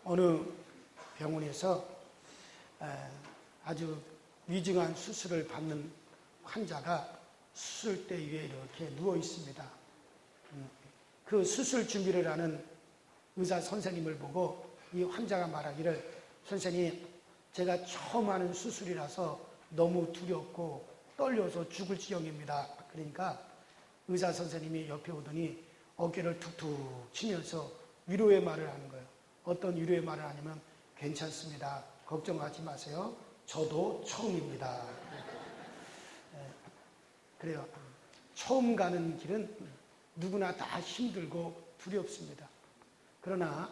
어느 병원에서 아주 위중한 수술을 받는 환자가 수술대 위에 이렇게 누워 있습니다. 그 수술 준비를 하는 의사 선생님을 보고 이 환자가 말하기를, 선생님, 제가 처음 하는 수술이라서 너무 두렵고 떨려서 죽을 지경입니다. 그러니까 의사 선생님이 옆에 오더니 어깨를 툭툭 치면서 위로의 말을 하는 거예요. 어떤 위로의 말을 하냐면, 괜찮습니다. 걱정하지 마세요. 저도 처음입니다. 그래요. 처음 가는 길은 누구나 다 힘들고 두렵습니다. 그러나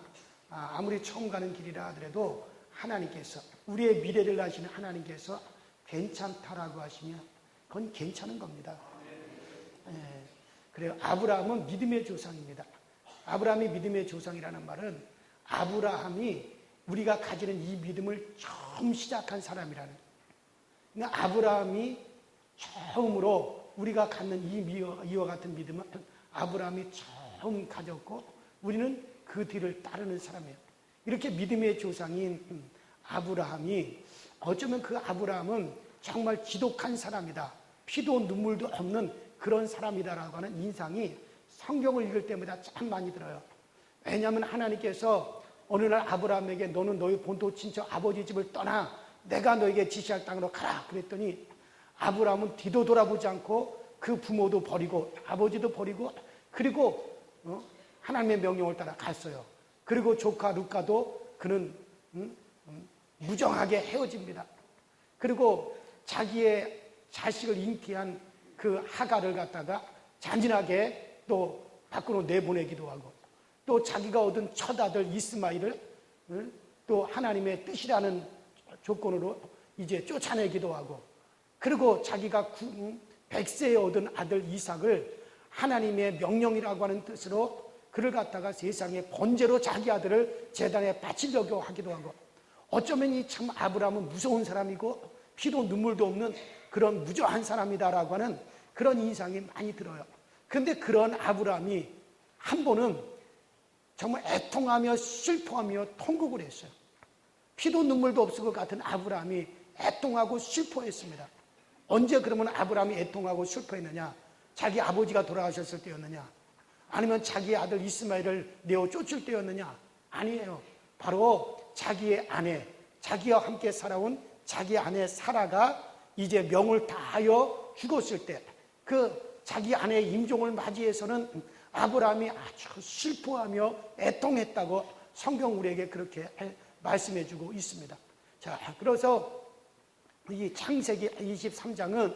아무리 처음 가는 길이라 하더라도 하나님께서, 우리의 미래를 아시는 하나님께서 괜찮다라고 하시면 그건 괜찮은 겁니다. 그래요. 아브라함은 믿음의 조상입니다. 아브라함이 믿음의 조상이라는 말은 아브라함이 우리가 가지는 이 믿음을 처음 시작한 사람이라는, 그러니까 아브라함이 처음으로 우리가 갖는 이와 같은 믿음은 아브라함이 처음 가졌고 우리는 그 뒤를 따르는 사람이에요. 이렇게 믿음의 조상인 아브라함이, 어쩌면 그 아브라함은 정말 지독한 사람이다, 피도 눈물도 없는 그런 사람이다라고 하는 인상이 성경을 읽을 때마다 참 많이 들어요. 왜냐하면 하나님께서 어느 날 아브라함에게 너는 너희 본토 친척 아버지 집을 떠나 내가 너에게 지시할 땅으로 가라 그랬더니 아브라함은 뒤도 돌아보지 않고 그 부모도 버리고 아버지도 버리고 그리고 하나님의 명령을 따라 갔어요. 그리고 조카 룻과도 그는 무정하게 헤어집니다. 그리고 자기의 자식을 잉태한 그 하갈을 갖다가 잔인하게 또 밖으로 내보내기도 하고, 또 자기가 얻은 첫 아들 이스마엘을 또 하나님의 뜻이라는 조건으로 이제 쫓아내기도 하고, 그리고 자기가 100세에 얻은 아들 이삭을 하나님의 명령이라고 하는 뜻으로 그를 갖다가 세상에 번제로 자기 아들을 제단에 바치려고 하기도 하고, 어쩌면 이 참 아브라함은 무서운 사람이고 피도 눈물도 없는 그런 무저한 사람이다라고 하는 그런 인상이 많이 들어요. 그런데 그런 아브라함이 한 번은 정말 애통하며 슬퍼하며 통곡을 했어요. 피도 눈물도 없을 것 같은 아브라함이 애통하고 슬퍼했습니다. 언제 그러면 아브라함이 애통하고 슬퍼했느냐? 자기 아버지가 돌아가셨을 때였느냐? 아니면 자기 아들 이스마엘을 내어 쫓을 때였느냐? 아니에요. 바로 자기의 아내, 자기와 함께 살아온 자기 아내 사라가 이제 명을 다하여 죽었을 때, 그 자기 아내의 임종을 맞이해서는 아브라함이 아주 슬퍼하며 애통했다고 성경 우리에게 그렇게 말씀해주고 있습니다. 자, 그래서 이 창세기 23장은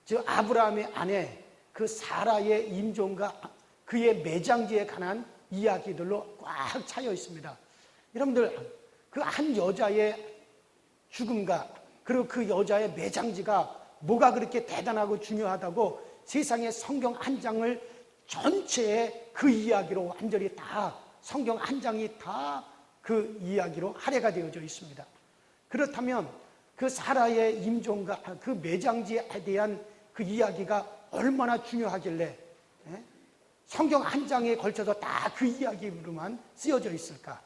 저 아브라함의 아내 그 사라의 임종과 그의 매장지에 관한 이야기들로 꽉 차여 있습니다. 여러분들, 그 한 여자의 죽음과 그리고 그 여자의 매장지가 뭐가 그렇게 대단하고 중요하다고 세상의 성경 한 장을 전체에 그 이야기로 완전히 다, 성경 한 장이 다 그 이야기로 할애가 되어져 있습니다. 그렇다면 그 사라의 임종과 그 매장지에 대한 그 이야기가 얼마나 중요하길래 성경 한 장에 걸쳐서 다 그 이야기로만 쓰여져 있을까?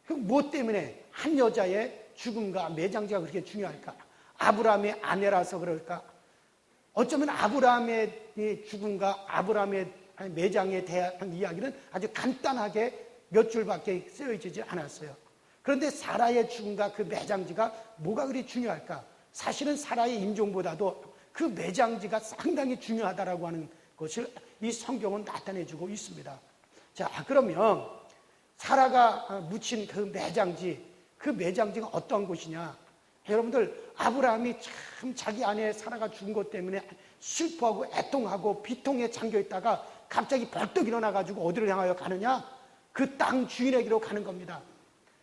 그 뭐 때문에 한 여자의 죽음과 매장지가 그렇게 중요할까? 아브라함의 아내라서 그럴까? 어쩌면 아브라함의 죽음과 아브라함의 매장에 대한 이야기는 아주 간단하게 몇 줄밖에 쓰여지지 않았어요. 그런데 사라의 죽음과 그 매장지가 뭐가 그리 중요할까? 사실은 사라의 임종보다도 그 매장지가 상당히 중요하다라고 하는 것을 이 성경은 나타내주고 있습니다. 자, 그러면 사라가 묻힌 그 매장지, 그 매장지가 어떤 곳이냐? 여러분들, 아브라함이 참 자기 아내 사라가 죽은 것 때문에 슬퍼하고 애통하고 비통에 잠겨 있다가 갑자기 벌떡 일어나가지고 어디를 향하여 가느냐? 그 땅 주인에게로 가는 겁니다.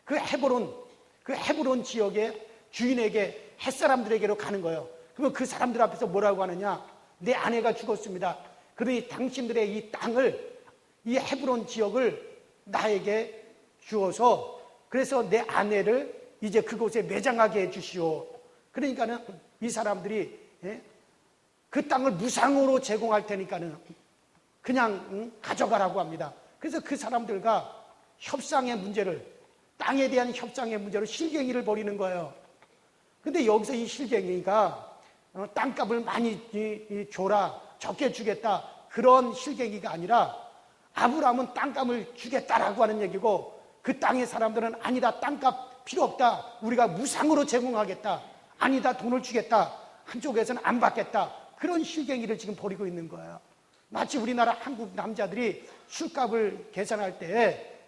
그 헤브론 지역의 주인에게, 햇사람들에게로 가는 거예요. 그러면 그 사람들 앞에서 뭐라고 하느냐? 내 아내가 죽었습니다. 그러니 당신들의 이 땅을, 이 헤브론 지역을 나에게 주어서, 그래서 내 아내를 이제 그곳에 매장하게 해주시오. 그러니까는 이 사람들이 그 땅을 무상으로 제공할 테니까는 그냥 가져가라고 합니다. 그래서 그 사람들과 협상의 문제를, 땅에 대한 협상의 문제로 실갱이를 벌이는 거예요. 근데 여기서 이 실갱이가 땅값을 많이 줘라, 적게 주겠다, 그런 실갱이가 아니라 아브라함은 땅값을 주겠다라고 하는 얘기고, 그 땅의 사람들은 아니다, 땅값 필요 없다, 우리가 무상으로 제공하겠다, 아니다, 돈을 주겠다, 한쪽에서는 안 받겠다, 그런 실갱이를 지금 벌이고 있는 거예요. 마치 우리나라 한국 남자들이 술값을 계산할 때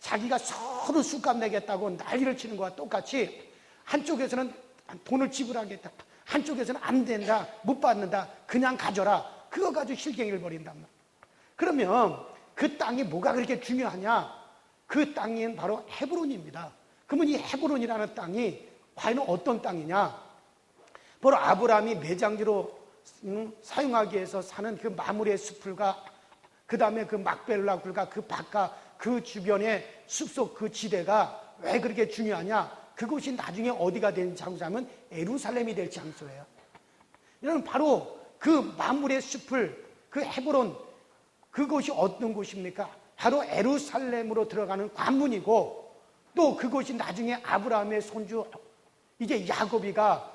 자기가 서로 술값 내겠다고 난리를 치는 것과 똑같이 한쪽에서는 돈을 지불하겠다, 한쪽에서는 안 된다, 못 받는다, 그냥 가져라, 그거 가지고 실갱이를 벌인단 말이에요. 그러면 그 땅이 뭐가 그렇게 중요하냐? 그 땅은 바로 헤브론입니다. 그러면 이 헤브론이라는 땅이 과연 어떤 땅이냐? 바로 아브라함이 매장지로 사용하기 위해서 사는 그 마므레 숲을과 그 다음에 그 막벨라 굴과 그 밭과 그 주변의 숲속 그 지대가 왜 그렇게 중요하냐? 그곳이 나중에 어디가 된 장소냐면 예루살렘이 될 장소예요. 이런 바로 그 마므레 숲을, 그 헤브론, 그곳이 어떤 곳입니까? 바로 예루살렘으로 들어가는 관문이고, 또 그곳이 나중에 아브라함의 손주 이제 야곱이가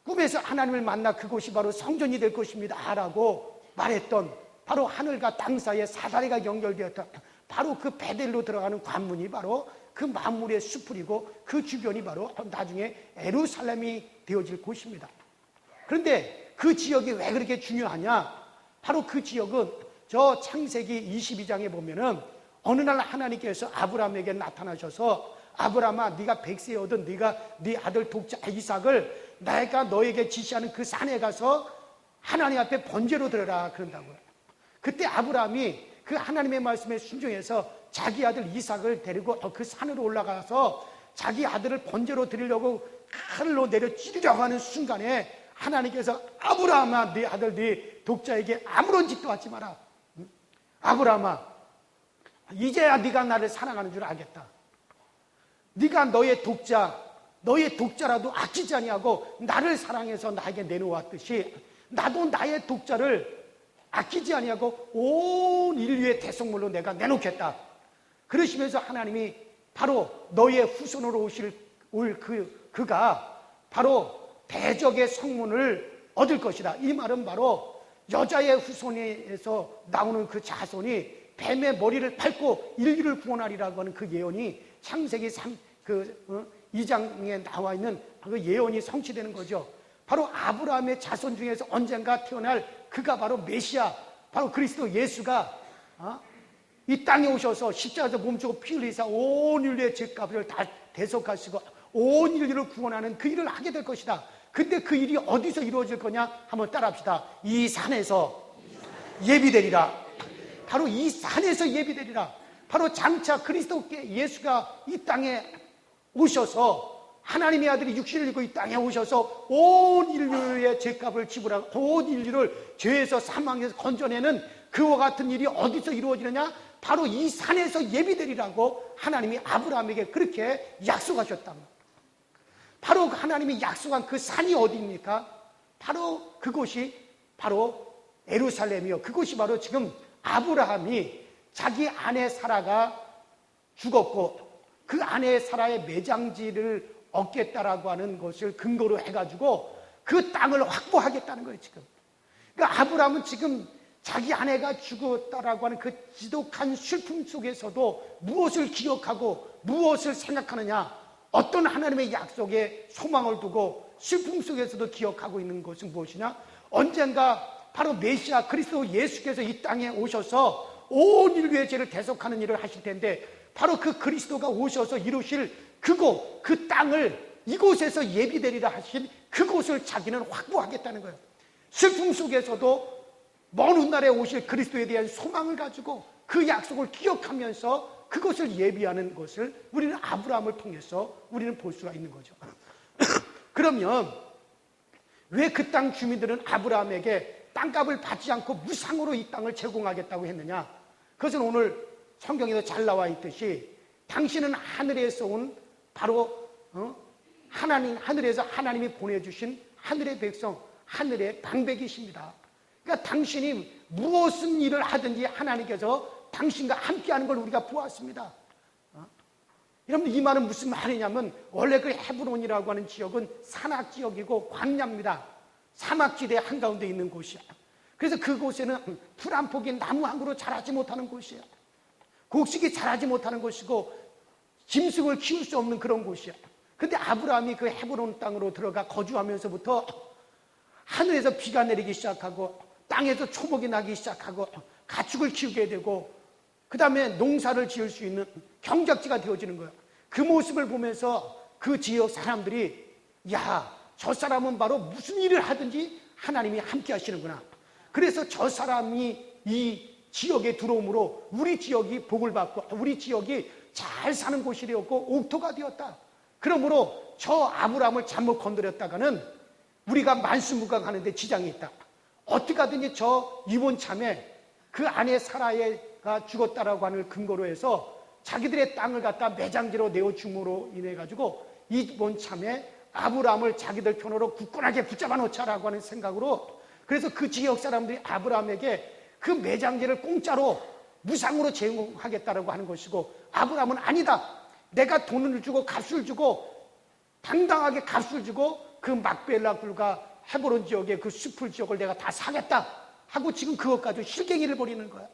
꿈에서 하나님을 만나 그곳이 바로 성전이 될 것입니다 라고 말했던, 바로 하늘과 땅 사이에 사다리가 연결되었다, 바로 그 베델로 들어가는 관문이 바로 그 만물의 숲이고, 그 주변이 바로 나중에 예루살렘이 되어질 곳입니다. 그런데 그 지역이 왜 그렇게 중요하냐? 바로 그 지역은 저 창세기 22장에 보면은 어느 날 하나님께서 아브라함에게 나타나셔서, 아브라함아, 네가 100세 얻은 네 아들 독자 이삭을 내가 너에게 지시하는 그 산에 가서 하나님 앞에 번제로 드려라 그런다고요. 그때 아브라함이 그 하나님의 말씀에 순종해서 자기 아들 이삭을 데리고 그 산으로 올라가서 자기 아들을 번제로 드리려고 칼로 내려 찌르려고 하는 순간에 하나님께서 아브라함아, 네 아들 네 독자에게 아무런 짓도 하지 마라. 아브라함아, 이제야 네가 나를 사랑하는 줄 알겠다. 네가 너의 독자라도 아끼지 아니하고 나를 사랑해서 나에게 내놓았듯이 나도 나의 독자를 아끼지 아니하고 온 인류의 대속물로 내가 내놓겠다. 그러시면서 하나님이 바로 너의 후손으로 올 그가 바로 대적의 성문을 얻을 것이다. 이 말은 바로 여자의 후손에서 나오는 그 자손이 뱀의 머리를 밟고 인류를 구원하리라고 하는 그 예언이 창세기 2장에 나와 있는 그 예언이 성취되는 거죠. 바로 아브라함의 자손 중에서 언젠가 태어날 그가 바로 메시아, 바로 그리스도 예수가 이 땅에 오셔서 십자가에서 몸주고 피 흘리사 온 인류의 죄값을 다 대속하시고 온 인류를 구원하는 그 일을 하게 될 것이다. 근데 그 일이 어디서 이루어질 거냐? 한번 따라합시다. 이 산에서 예비되리라. 바로 이 산에서 예비되리라. 바로 장차 그리스도께 예수가 이 땅에 오셔서 하나님의 아들이 육신을 입고 이 땅에 오셔서 온 인류의 죄값을 지불하고 온 인류를 죄에서 사망에서 건져내는 그와 같은 일이 어디서 이루어지느냐? 바로 이 산에서 예비되리라고 하나님이 아브라함에게 그렇게 약속하셨다. 바로 하나님이 약속한 그 산이 어디입니까? 바로 그곳이 바로 예루살렘이요. 그곳이 바로 지금 아브라함이 자기 아내 사라가 죽었고 그 아내 사라의 매장지를 얻겠다라고 하는 것을 근거로 해가지고 그 땅을 확보하겠다는 거예요, 지금. 그러니까 아브라함은 지금 자기 아내가 죽었다라고 하는 그 지독한 슬픔 속에서도 무엇을 기억하고 무엇을 생각하느냐? 어떤 하나님의 약속에 소망을 두고 슬픔 속에서도 기억하고 있는 것은 무엇이냐? 언젠가 바로 메시아 그리스도 예수께서 이 땅에 오셔서 온 인류의 죄를 대속하는 일을 하실 텐데 바로 그 그리스도가 오셔서 이루실 그곳, 그 땅을 이곳에서 예비되리라 하신 그곳을 자기는 확보하겠다는 거예요. 슬픔 속에서도 먼 훗날에 오실 그리스도에 대한 소망을 가지고 그 약속을 기억하면서 그것을 예비하는 것을 우리는 아브라함을 통해서 우리는 볼 수가 있는 거죠. 그러면 왜 그 땅 주민들은 아브라함에게 땅값을 받지 않고 무상으로 이 땅을 제공하겠다고 했느냐? 그것은 오늘 성경에도 잘 나와 있듯이 당신은 하늘에서 온 바로 하늘에서 하나님이 보내주신 하늘의 백성, 하늘의 방백이십니다. 그러니까 당신이 무엇은 일을 하든지 하나님께서 당신과 함께하는 걸 우리가 보았습니다. 여러분, 이 말은 무슨 말이냐면 원래 그 헤브론이라고 하는 지역은 산악 지역이고 광야입니다. 사막지대 한가운데 있는 곳이야. 그래서 그곳에는 풀 한 폭이 나무 한 그루 자라지 못하는 곳이야. 곡식이 자라지 못하는 곳이고 짐승을 키울 수 없는 그런 곳이야. 근데 아브라함이 그 헤브론 땅으로 들어가 거주하면서부터 하늘에서 비가 내리기 시작하고 땅에서 초목이 나기 시작하고 가축을 키우게 되고 그 다음에 농사를 지을 수 있는 경작지가 되어지는 거예요. 그 모습을 보면서 그 지역 사람들이 야, 저 사람은 바로 무슨 일을 하든지 하나님이 함께 하시는구나. 그래서 저 사람이 이 지역에 들어옴으로 우리 지역이 복을 받고 우리 지역이 잘 사는 곳이 되었고 옥토가 되었다. 그러므로 저 아브라함을 잘못 건드렸다가는 우리가 만수무강하는데 지장이 있다. 어떻게 하든지 저 이번 참에 그 아내 사라가 죽었다라고 하는 근거로 해서 자기들의 땅을 갖다 매장지로 내어줌으로 인해 가지고 이번 참에 아브라함을 자기들 편으로 굳건하게 붙잡아 놓자라고 하는 생각으로, 그래서 그 지역 사람들이 아브라함에게 그 매장지를 공짜로 무상으로 제공하겠다라고 하는 것이고, 아브라함은 아니다, 내가 돈을 주고 값을 주고 당당하게 값을 주고 그 막벨라 굴과 헤브론 지역의 그 숲을 지역을 내가 다 사겠다 하고 지금 그것 가지고 실갱이를 벌이는 거야.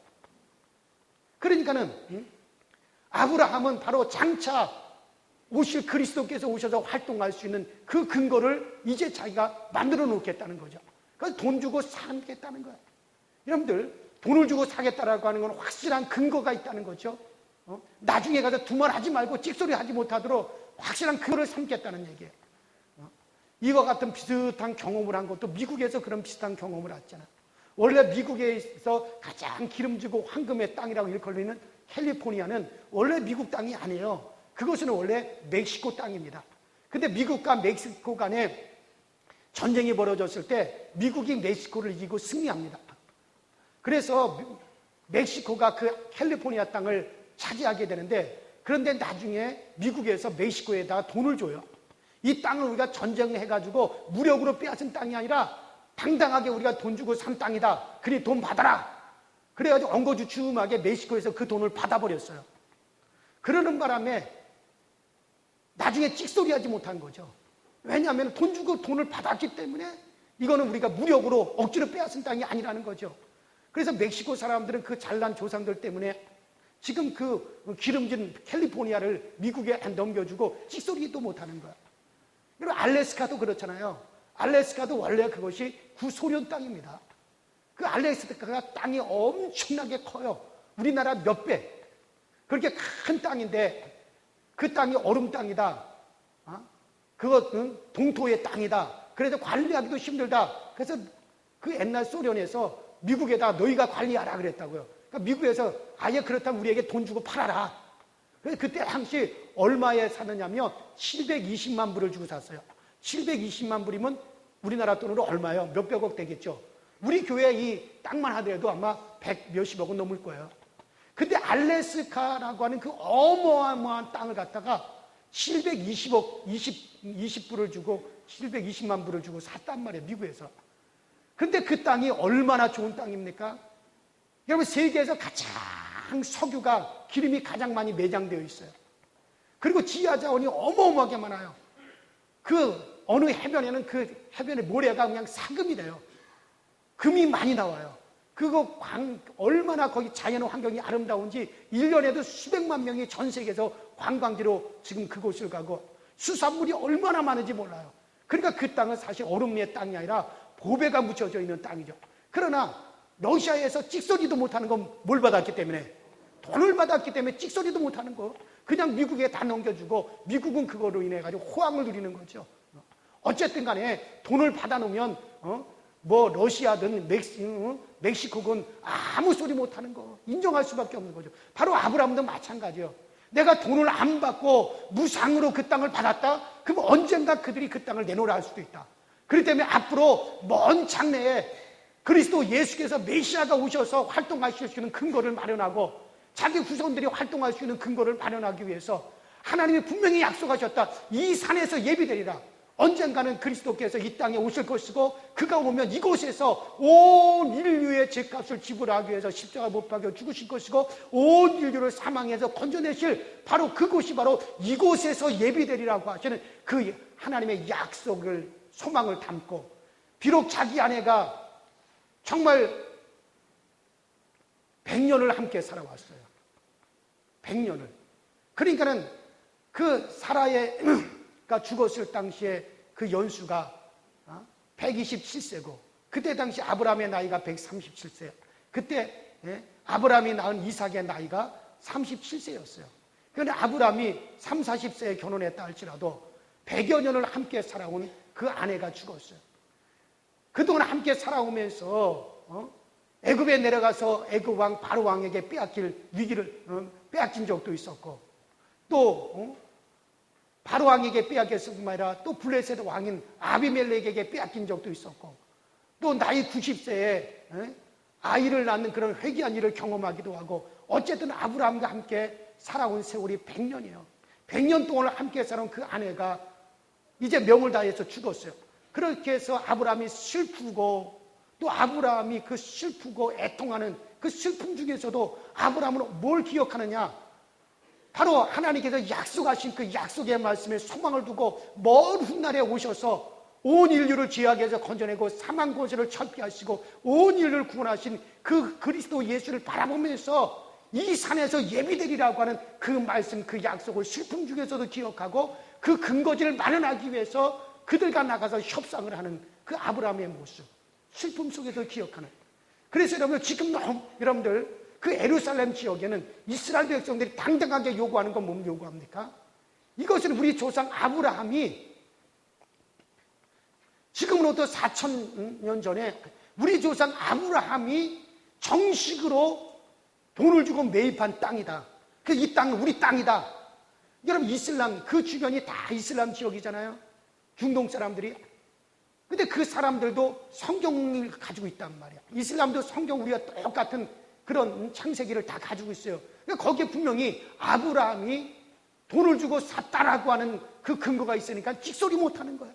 그러니까는 아브라함은 바로 장차 오실 그리스도께서 오셔서 활동할 수 있는 그 근거를 이제 자기가 만들어 놓겠다는 거죠. 그래서 돈 주고 사겠다는 거야. 여러분들, 돈을 주고 사겠다라고 하는 건 확실한 근거가 있다는 거죠. 나중에 가서 두말하지 말고 찍소리 하지 못하도록 확실한 근거를 삼겠다는 얘기예요. 이와 같은 비슷한 경험을 한 것도 미국에서 그런 비슷한 경험을 했잖아. 원래 미국에서 가장 기름지고 황금의 땅이라고 일컬리는 캘리포니아는 원래 미국 땅이 아니에요. 그것은 원래 멕시코 땅입니다. 근데 미국과 멕시코 간에 전쟁이 벌어졌을 때 미국이 멕시코를 이기고 승리합니다. 그래서 멕시코가 그 캘리포니아 땅을 차지하게 되는데, 그런데 나중에 미국에서 멕시코에다가 돈을 줘요. 이 땅을 우리가 전쟁해가지고 무력으로 빼앗은 땅이 아니라 당당하게 우리가 돈 주고 산 땅이다. 그리 돈 받아라. 그래가지고 엉거주춤하게 멕시코에서 그 돈을 받아버렸어요. 그러는 바람에 나중에 찍소리하지 못한 거죠. 왜냐하면 돈 주고 돈을 받았기 때문에 이거는 우리가 무력으로 억지로 빼앗은 땅이 아니라는 거죠. 그래서 멕시코 사람들은 그 잘난 조상들 때문에 지금 그 기름진 캘리포니아를 미국에 넘겨주고 찍소리도 못하는 거야. 그리고 알래스카도 그렇잖아요. 알래스카도 원래 그것이 구소련 땅입니다. 그 알래스카가 땅이 엄청나게 커요. 우리나라 몇 배. 그렇게 큰 땅인데 그 땅이 얼음 땅이다. 그것은 동토의 땅이다. 그래서 관리하기도 힘들다. 그래서 그 옛날 소련에서 미국에다 너희가 관리하라 그랬다고요. 그러니까 미국에서 아예 그렇다면 우리에게 돈 주고 팔아라. 그래서 그때 당시 얼마에 사느냐면 720만 불을 주고 샀어요. 720만 불이면 우리나라 돈으로 얼마예요? 몇백억 되겠죠. 우리 교회 이 땅만 하더라도 아마 100 몇십억은 넘을 거예요. 근데 알래스카라고 하는 그 어마어마한 땅을 갖다가 720억, 20불을 주고 720만 불을 주고 샀단 말이에요, 미국에서. 근데 그 땅이 얼마나 좋은 땅입니까? 여러분, 세계에서 가장 석유가, 기름이 가장 많이 매장되어 있어요. 그리고 지하 자원이 어마어마하게 많아요. 그 어느 해변에는 그 해변의 모래가 그냥 사금이 돼요. 금이 많이 나와요. 그거 얼마나 거기 자연 환경이 아름다운지 1년에도 수백만 명이 전 세계에서 관광지로 지금 그곳을 가고 수산물이 얼마나 많은지 몰라요. 그러니까 그 땅은 사실 얼음 위의 땅이 아니라 보배가 묻혀져 있는 땅이죠. 그러나 러시아에서 찍소리도 못하는 건 뭘 받았기 때문에? 돈을 받았기 때문에 찍소리도 못하는 거. 그냥 미국에 다 넘겨주고 미국은 그거로 인해 가지고 호황을 누리는 거죠. 어쨌든 간에 돈을 받아놓으면 뭐 러시아든 멕시코든 아무 소리 못하는 거 인정할 수밖에 없는 거죠. 바로 아브라함도 마찬가지예요. 내가 돈을 안 받고 무상으로 그 땅을 받았다? 그럼 언젠가 그들이 그 땅을 내놓으라 할 수도 있다. 그렇기 때문에 앞으로 먼 장래에 그리스도 예수께서 메시아가 오셔서 활동하실 수 있는 근거를 마련하고 자기 후손들이 활동할 수 있는 근거를 마련하기 위해서 하나님이 분명히 약속하셨다. 이 산에서 예비되리라. 언젠가는 그리스도께서 이 땅에 오실 것이고 그가 오면 이곳에서 온 인류의 죄값을 지불하기 위해서 십자가 못 박혀 죽으실 것이고 온 인류를 사망해서 건져내실 바로 그곳이 바로 이곳에서 예비되리라고 하시는 그 하나님의 약속을 소망을 담고 비록 자기 아내가 정말 100년을 함께 살아왔어요. 100년을. 그러니까는 그 사라가 죽었을 당시에 그 연수가 127세고 그때 당시 아브라함의 나이가 137세. 그때 아브라함이 낳은 이삭의 나이가 37세였어요. 그런데 아브라함이 30, 40세에 결혼했다 할지라도 100여 년을 함께 살아온 그 아내가 죽었어요. 그동안 함께 살아오면서 애굽에 내려가서 애굽 왕 바로 왕에게 빼앗길 위기를 빼앗긴 적도 있었고 또 바로 왕에게 빼앗겼을 뿐만 아니라 또 블레셋 왕인 아비멜렉에게 빼앗긴 적도 있었고 또 나이 90세에 아이를 낳는 그런 회개한 일을 경험하기도 하고 어쨌든 아브라함과 함께 살아온 세월이 100년이에요. 100년 동안 함께 살아온 그 아내가 이제 명을 다해서 죽었어요. 그렇게 해서 아브라함이 슬프고 또 아브라함이 그 슬프고 애통하는 그 슬픔 중에서도 아브라함은 뭘 기억하느냐? 바로 하나님께서 약속하신 그 약속의 말씀에 소망을 두고 먼 훗날에 오셔서 온 인류를 죄악에서 건져내고 사망 권세를 철폐하시고 온 인류를 구원하신 그 그리스도 예수를 바라보면서 이 산에서 예비되리라고 하는 그 말씀, 그 약속을 슬픔 중에서도 기억하고 그 근거지를 마련하기 위해서 그들과 나가서 협상을 하는 그 아브라함의 모습, 슬픔 속에서 기억하는. 그래서 여러분들 그 예루살렘 지역에는 이스라엘 백성들이 당당하게 요구하는 건 뭘 요구합니까? 이것은 우리 조상 아브라함이 지금으로부터 4,000년 전에 우리 조상 아브라함이 정식으로 돈을 주고 매입한 땅이다. 이 땅은 우리 땅이다. 여러분 이슬람 그 주변이 다 이슬람 지역이잖아요. 중동 사람들이. 근데 그 사람들도 성경을 가지고 있단 말이야. 이슬람도 성경 우리가 똑같은 그런 창세기를 다 가지고 있어요. 그러니까 거기에 분명히 아브라함이 돈을 주고 샀다라고 하는 그 근거가 있으니까 찍소리 못하는 거예요.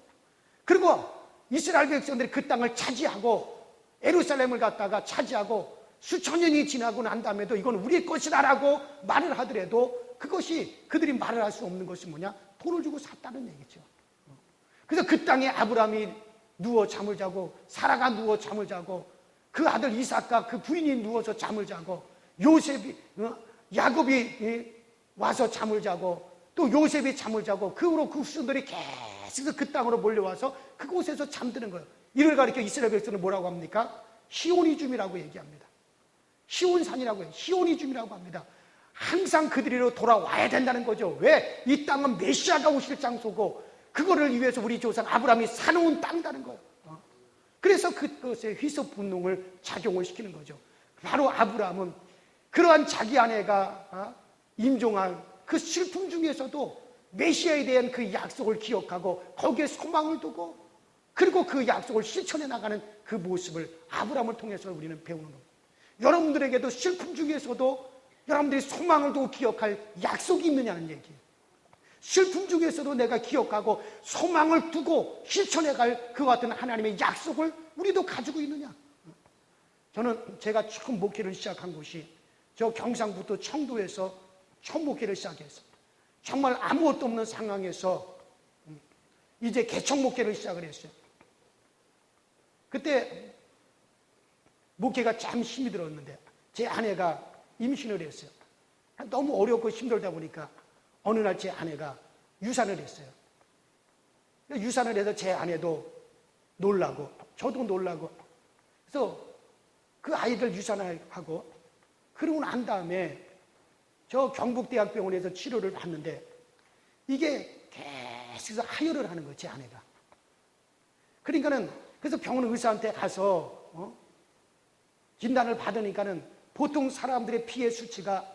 그리고 이스라엘 백성들이 그 땅을 차지하고 예루살렘을 갖다가 차지하고 수천 년이 지나고 난 다음에도 이건 우리 것이다라고 말을 하더라도 그것이 그들이 말을 할 수 없는 것이 뭐냐? 돈을 주고 샀다는 얘기죠. 그래서 그 땅에 아브라함이 누워 잠을 자고 사라가 누워 잠을 자고 그 아들 이삭과 그 부인이 누워서 잠을 자고 야곱이 와서 잠을 자고 또 요셉이 잠을 자고 그 후로 그 후손들이 계속 그 땅으로 몰려와서 그곳에서 잠드는 거예요. 이를 가리켜 이스라엘 백성은 뭐라고 합니까? 시온이즘이라고 얘기합니다. 시온산이라고 해요. 시온이즘이라고 합니다. 항상 그들이로 돌아와야 된다는 거죠. 왜? 이 땅은 메시아가 오실 장소고 그거를 위해서 우리 조상 아브라함이 사놓은 땅이라는 거예요. 그래서 그것에 희석 본능을 작용을 시키는 거죠. 바로 아브라함은 그러한 자기 아내가 임종한 그 슬픔 중에서도 메시아에 대한 그 약속을 기억하고 거기에 소망을 두고 그리고 그 약속을 실천해 나가는 그 모습을 아브라함을 통해서 우리는 배우는 겁니다. 여러분들에게도 슬픔 중에서도 여러분들이 소망을 두고 기억할 약속이 있느냐는 얘기예요. 슬픔 중에서도 내가 기억하고 소망을 두고 실천해 갈 그와 같은 하나님의 약속을 우리도 가지고 있느냐. 저는 제가 처음 목회를 시작한 곳이 저 경상북도 청도에서 처음 목회를 시작했어요. 정말 아무것도 없는 상황에서 이제 개척 목회를 시작을 했어요. 그때 목회가 참 힘이 들었는데 제 아내가 임신을 했어요. 너무 어렵고 힘들다 보니까 어느 날 제 아내가 유산을 했어요. 유산을 해서 제 아내도 놀라고 저도 놀라고 그래서 그 아이들 유산을 하고 그러고 난 다음에 저 경북대학병원에서 치료를 받는데 이게 계속 하혈을 하는 거예요. 제 아내가. 그러니까는 그래서 병원 의사한테 가서 진단을 받으니까는 보통 사람들의 피의 수치가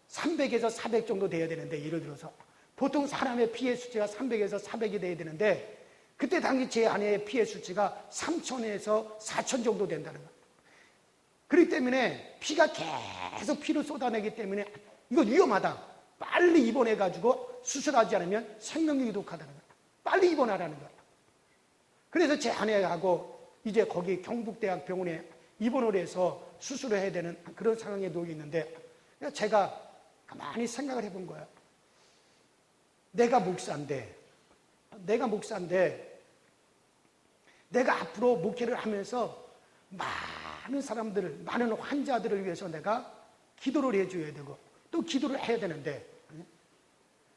300에서 400 정도 돼야 되는데 예를 들어서 보통 사람의 피의 수치가 300에서 400이 돼야 되는데 그때 당시 제 아내의 피의 수치가 3000에서 4000 정도 된다는 거예요. 그렇기 때문에 피가 계속 피를 쏟아내기 때문에 이거 위험하다. 빨리 입원해가지고 수술하지 않으면 생명력이 독하다는 거예요. 빨리 입원하라는 거예요. 그래서 제 아내하고 이제 거기 경북대학병원에 입원을 해서 수술을 해야 되는 그런 상황에 놓여 있는데, 제가 가만히 생각을 해본 거야. 내가 목사인데 내가 앞으로 목회를 하면서 많은 사람들을, 많은 환자들을 위해서 내가 기도를 해줘야 되고 또 기도를 해야 되는데,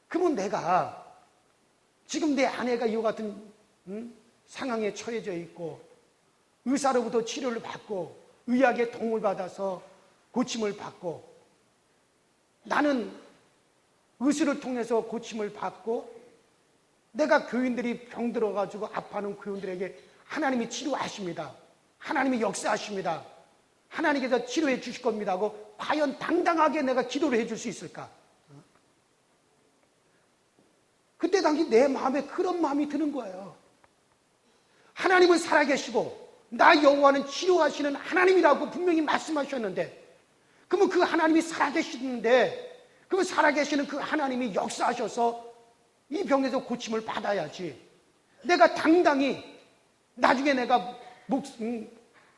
그러면 내가 지금 내 아내가 이와 같은 상황에 처해져 있고 의사로부터 치료를 받고 의학의 도움을 받아서 고침을 받고, 나는 의술을 통해서 고침을 받고, 내가 교인들이 병들어가지고 아파하는 교인들에게 하나님이 치료하십니다, 하나님이 역사하십니다, 하나님께서 치료해 주실 겁니다 하고 과연 당당하게 내가 기도를 해줄 수 있을까? 그때 당시 내 마음에 그런 마음이 드는 거예요. 하나님은 살아계시고 나 여호와는 치료하시는 하나님이라고 분명히 말씀하셨는데, 그러면 그 하나님이 살아계시는데, 그러면 살아계시는 그 하나님이 역사하셔서 이 병에서 고침을 받아야지. 내가 당당히 나중에 내가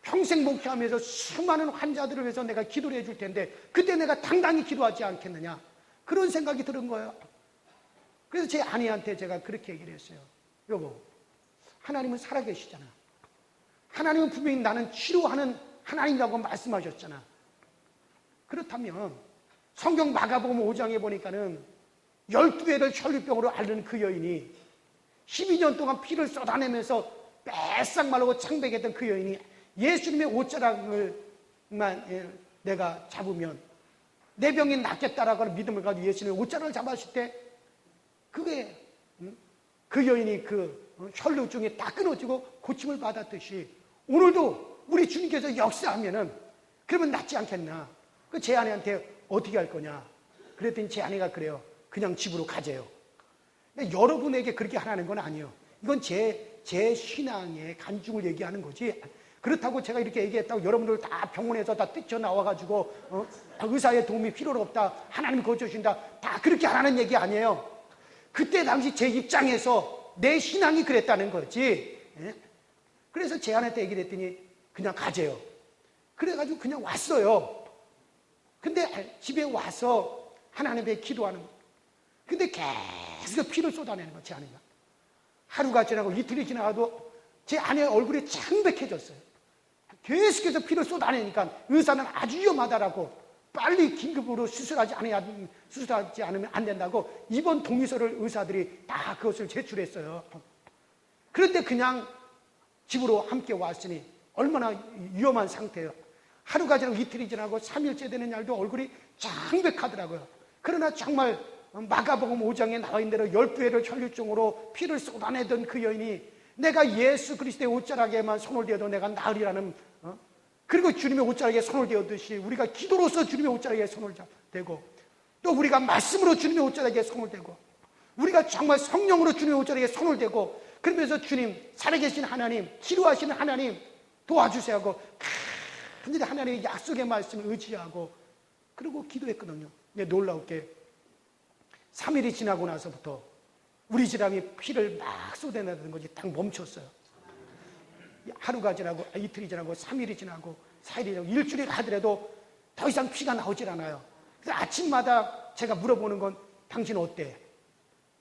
평생 목회하면서 수많은 환자들을 위해서 내가 기도를 해줄 텐데 그때 내가 당당히 기도하지 않겠느냐, 그런 생각이 드는 거예요. 그래서 제 아내한테 제가 그렇게 얘기를 했어요. 여보, 하나님은 살아계시잖아. 하나님은 분명히 나는 치료하는 하나님이라고 말씀하셨잖아. 그렇다면 성경 마가복음 5장에 보니까는 12회를 혈류병으로 앓는 그 여인이 12년 동안 피를 쏟아내면서 빼싹 마르고 창백했던 그 여인이 예수님의 옷자락을만 내가 잡으면 내 병이 낫겠다라고 하는 믿음을 가지고 예수님의 옷자락을 잡았을 때 그게 그 여인이 그 혈류증이 딱 끊어지고 고침을 받았듯이 오늘도 우리 주님께서 역사하면은 그러면 낫지 않겠나? 그 제 아내한테 어떻게 할 거냐? 그랬더니 제 아내가 그래요. 그냥 집으로 가재요. 여러분에게 그렇게 하라는 건 아니에요. 이건 제 신앙의 간증을 얘기하는 거지. 그렇다고 제가 이렇게 얘기했다고 여러분들 다 병원에서 다 뛰쳐나와가지고 의사의 도움이 필요로 없다, 하나님이 고쳐주신다, 다 그렇게 하라는 얘기 아니에요. 그때 당시 제 입장에서 내 신앙이 그랬다는 거지. 그래서 제 아내한테 얘기를 했더니 그냥 가재요. 그래가지고 그냥 왔어요. 근데 집에 와서 하나님께 기도하는 거예요. 근데 계속 피를 쏟아내는 거예요, 제 아내가. 하루가 지나고 이틀이 지나가도 제 아내의 얼굴이 창백해졌어요. 계속해서 피를 쏟아내니까 의사는 아주 위험하다라고, 빨리 긴급으로 수술하지 않으면 안 된다고 입원 동의서를 의사들이 다 그것을 제출했어요. 그런데 그냥 집으로 함께 왔으니 얼마나 위험한 상태예요. 하루가 지나고 이틀이 지나고 3일째 되는 날도 얼굴이 창백하더라고요. 그러나 정말 마가복음 5장에 나와 있는 대로 12회를 혈류증으로 피를 쏟아내던 그 여인이 내가 예수 그리스도의 옷자락에만 손을 대어도 내가 나으리라는, 그리고 주님의 옷자락에 손을 대었듯이 우리가 기도로서 주님의 옷자락에 손을 대고, 또 우리가 말씀으로 주님의 옷자락에 손을 대고, 우리가 정말 성령으로 주님의 옷자락에 손을 대고, 그러면서 주님, 살아계신 하나님, 치료하시는 하나님 도와주세요 하고 간절히 하나님의 약속의 말씀을 의지하고 그리고 기도했거든요. 놀라웠게 3일이 지나고 나서부터 우리 지람이 피를 막 쏟아내는 것이 딱 멈췄어요. 하루가 지나고 이틀이 지나고 3일이 지나고 4일이 지나고 일주일이 가더라도 더 이상 피가 나오질 않아요. 그래서 아침마다 제가 물어보는 건 당신 어때?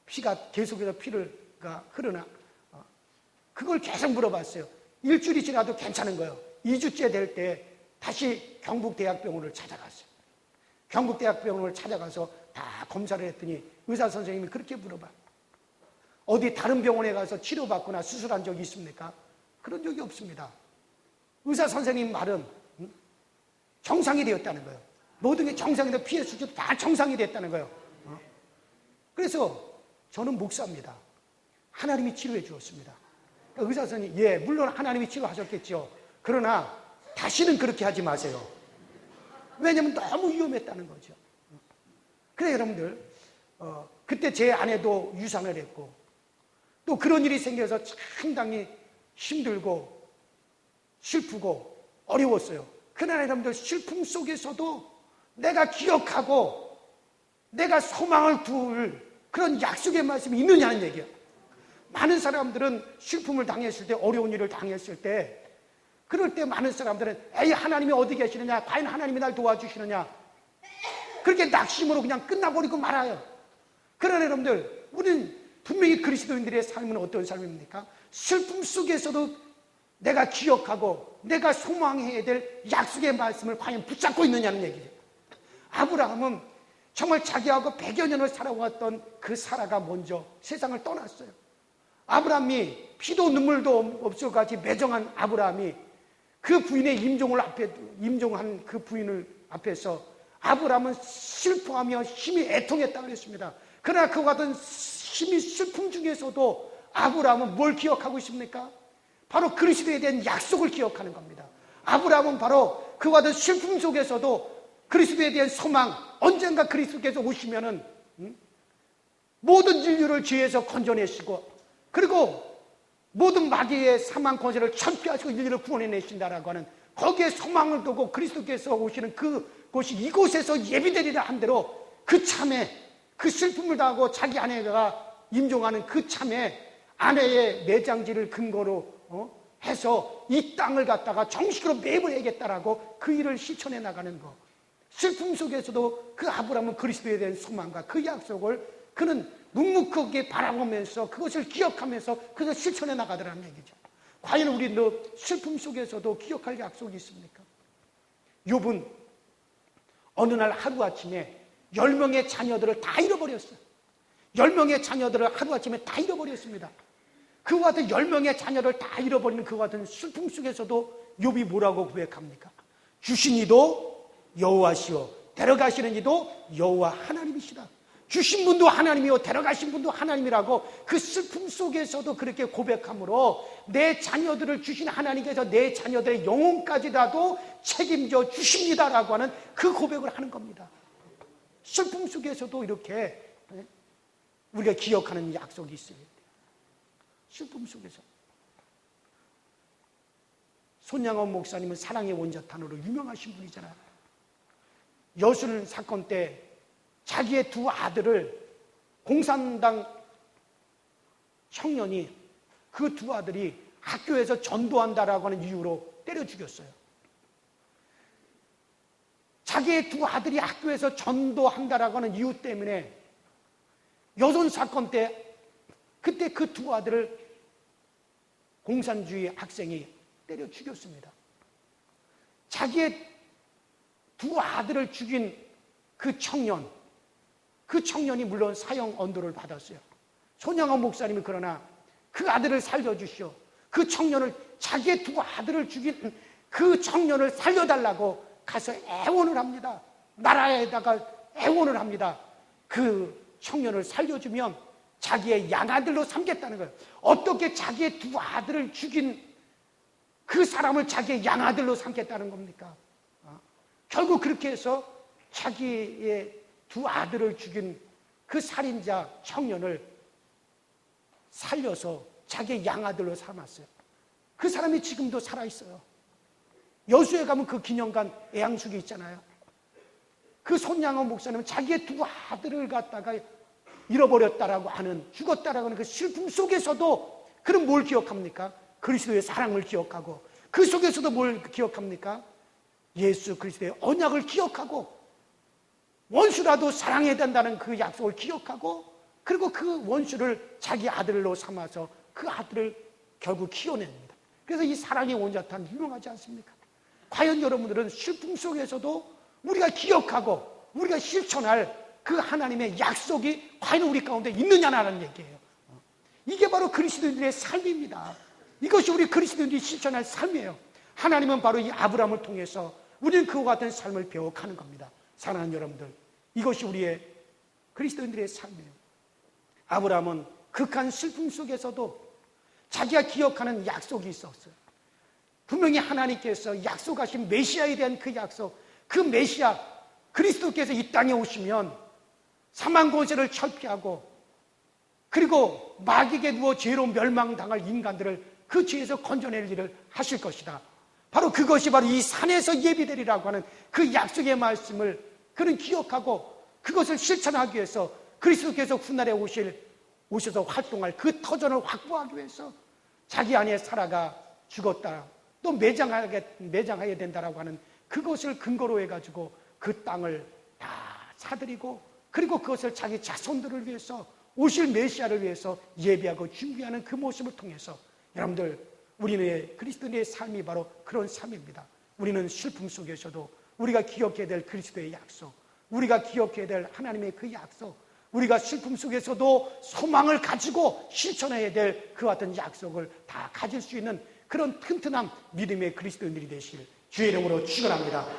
피가 계속해서 피가 흐르나? 그걸 계속 물어봤어요. 일주일이 지나도 괜찮은 거예요. 2주째 될 때 다시 경북대학병원을 찾아갔어요. 경북대학병원을 찾아가서 다 검사를 했더니 의사 선생님이 그렇게 물어봐요. 어디 다른 병원에 가서 치료받거나 수술한 적이 있습니까? 그런 적이 없습니다. 의사 선생님 말은 정상이 되었다는 거예요. 모든 게 정상이 되고 피해 수치도 다 정상이 됐다는 거예요. 그래서 저는 목사입니다. 하나님이 치료해 주었습니다. 의사 선생님, 예, 물론 하나님이 치료하셨겠죠. 그러나 다시는 그렇게 하지 마세요. 왜냐하면 너무 위험했다는 거죠. 그래 여러분들, 그때 제 아내도 유산을 했고 또 그런 일이 생겨서 상당히 힘들고 슬프고 어려웠어요. 그러나 여러분들, 슬픔 속에서도 내가 기억하고 내가 소망을 둘 그런 약속의 말씀이 있느냐는 얘기예요. 많은 사람들은 슬픔을 당했을 때, 어려운 일을 당했을 때, 그럴 때 많은 사람들은 에이, 하나님이 어디 계시느냐, 과연 하나님이 날 도와주시느냐, 그렇게 낙심으로 그냥 끝나버리고 말아요. 그러나 여러분들, 우리는 분명히 그리스도인들의 삶은 어떤 삶입니까? 슬픔 속에서도 내가 기억하고 내가 소망해야 될 약속의 말씀을 과연 붙잡고 있느냐는 얘기죠. 아브라함은 정말 자기하고 100여 년을 살아왔던 그 사라가 먼저 세상을 떠났어요. 아브라함이 피도 눈물도 없어가지고 매정한 아브라함이 그 부인의 임종한 그 부인을 앞에서 아브라함은 슬퍼하며 심히 애통했다고 그랬습니다. 그러나 그와 같은 심히 슬픔 중에서도 아브라함은 뭘 기억하고 있습니까? 바로 그리스도에 대한 약속을 기억하는 겁니다. 아브라함은 바로 그와 같은 슬픔 속에서도 그리스도에 대한 소망, 언젠가 그리스도께서 오시면은 모든 인류를 죄에서 건져내시고, 그리고 모든 마귀의 사망 권세를 천피하시고 인류를 구원해내신다라고 하는 거기에 소망을 두고 그리스도께서 오시는 그곳이 이곳에서 예비되리라 한 대로 그 참에, 그 슬픔을 당하고 자기 아내가 임종하는 그 참에 아내의 내장지를 근거로 해서 이 땅을 갖다가 정식으로 매입을 해야겠다라고 그 일을 실천해 나가는 것. 슬픔 속에서도 그 아브라함은 그리스도에 대한 소망과 그 약속을 그는 묵묵하게 바라보면서 그것을 기억하면서 그것을 실천해 나가더라는 얘기죠. 과연 우리도 슬픔 속에서도 기억할 약속이 있습니까? 욥은 어느 날 하루아침에 10명의 자녀들을 다 잃어버렸어요. 10명의 자녀들을 하루아침에 다 잃어버렸습니다. 그와 같은 10명의 자녀를 다 잃어버리는 그와 같은 슬픔 속에서도 욥이 뭐라고 고백합니까? 주신 이도 여호와시오, 데려가시는 이도 여호와 하나님이시다. 주신 분도 하나님이요, 데려가신 분도 하나님이라고 그 슬픔 속에서도 그렇게 고백함으로 내 자녀들을 주신 하나님께서 내 자녀들의 영혼까지라도 책임져 주십니다라고 하는 그 고백을 하는 겁니다. 슬픔 속에서도 이렇게 우리가 기억하는 약속이 있어야 돼요. 슬픔 속에서. 손양원 목사님은 사랑의 원자탄으로 유명하신 분이잖아요. 여순 사건 때 자기의 두 아들을 공산당 청년이 그 두 아들이 학교에서 전도한다라고 하는 이유로 때려 죽였어요. 자기의 두 아들이 학교에서 전도한다라고 하는 이유 때문에 여순 사건 때 그때 그 두 아들을 공산주의 학생이 때려 죽였습니다. 자기의 두 아들을 죽인 그 청년이 물론 사형 언도를 받았어요. 손양원 목사님이 그러나 그 아들을 살려주시오. 그 청년을, 자기의 두 아들을 죽인 그 청년을 살려달라고 가서 애원을 합니다. 나라에다가 애원을 합니다. 그 청년을 살려주면 자기의 양아들로 삼겠다는 거예요. 어떻게 자기의 두 아들을 죽인 그 사람을 자기의 양아들로 삼겠다는 겁니까? 결국 그렇게 해서 자기의 두 아들을 죽인 그 살인자 청년을 살려서 자기의 양아들로 삼았어요. 그 사람이 지금도 살아있어요. 여수에 가면 그 기념관 애양숙이 있잖아요. 그 손양원 목사님은 자기의 두 아들을 갖다가 잃어버렸다라고 하는, 죽었다라고 하는 그 슬픔 속에서도 그럼 뭘 기억합니까? 그리스도의 사랑을 기억하고, 그 속에서도 뭘 기억합니까? 예수 그리스도의 언약을 기억하고, 원수라도 사랑해야 된다는 그 약속을 기억하고, 그리고 그 원수를 자기 아들로 삼아서 그 아들을 결국 키워냅니다. 그래서 이 사랑의 원자탄 유명하지 않습니까? 과연 여러분들은 슬픔 속에서도 우리가 기억하고 우리가 실천할 그 하나님의 약속이 과연 우리 가운데 있느냐라는 얘기예요. 이게 바로 그리스도인들의 삶입니다. 이것이 우리 그리스도인들이 실천할 삶이에요. 하나님은 바로 이 아브라함을 통해서 우리는 그와 같은 삶을 배워가는 겁니다. 사랑하는 여러분들, 이것이 우리의 그리스도인들의 삶이에요. 아브라함은 극한 슬픔 속에서도 자기가 기억하는 약속이 있었어요. 분명히 하나님께서 약속하신 메시아에 대한 그 약속, 그 메시아 그리스도께서 이 땅에 오시면 사망 권세를 철폐하고, 그리고 마귀에게 누워 죄로 멸망당할 인간들을 그 죄에서 건져낼 일을 하실 것이다. 바로 그것이 바로 이 산에서 예비되리라고 하는 그 약속의 말씀을 그는 기억하고 그것을 실천하기 위해서 그리스도께서 훗날에 오실 오셔서 활동할 그 터전을 확보하기 위해서 자기 안에 살아가 죽었다. 또 매장해야 된다라고 하는 그것을 근거로 해가지고 그 땅을 다 사들이고 그리고 그것을 자기 자손들을 위해서 오실 메시아를 위해서 예비하고 준비하는 그 모습을 통해서 여러분들 우리의 그리스도인의 삶이 바로 그런 삶입니다. 우리는 슬픔 속에서도 우리가 기억해야 될 그리스도의 약속, 우리가 기억해야 될 하나님의 그 약속, 우리가 슬픔 속에서도 소망을 가지고 실천해야 될 그와 같은 약속을 다 가질 수 있는 그런 튼튼한 믿음의 그리스도인들이 되시길 주의 이름으로 축원합니다.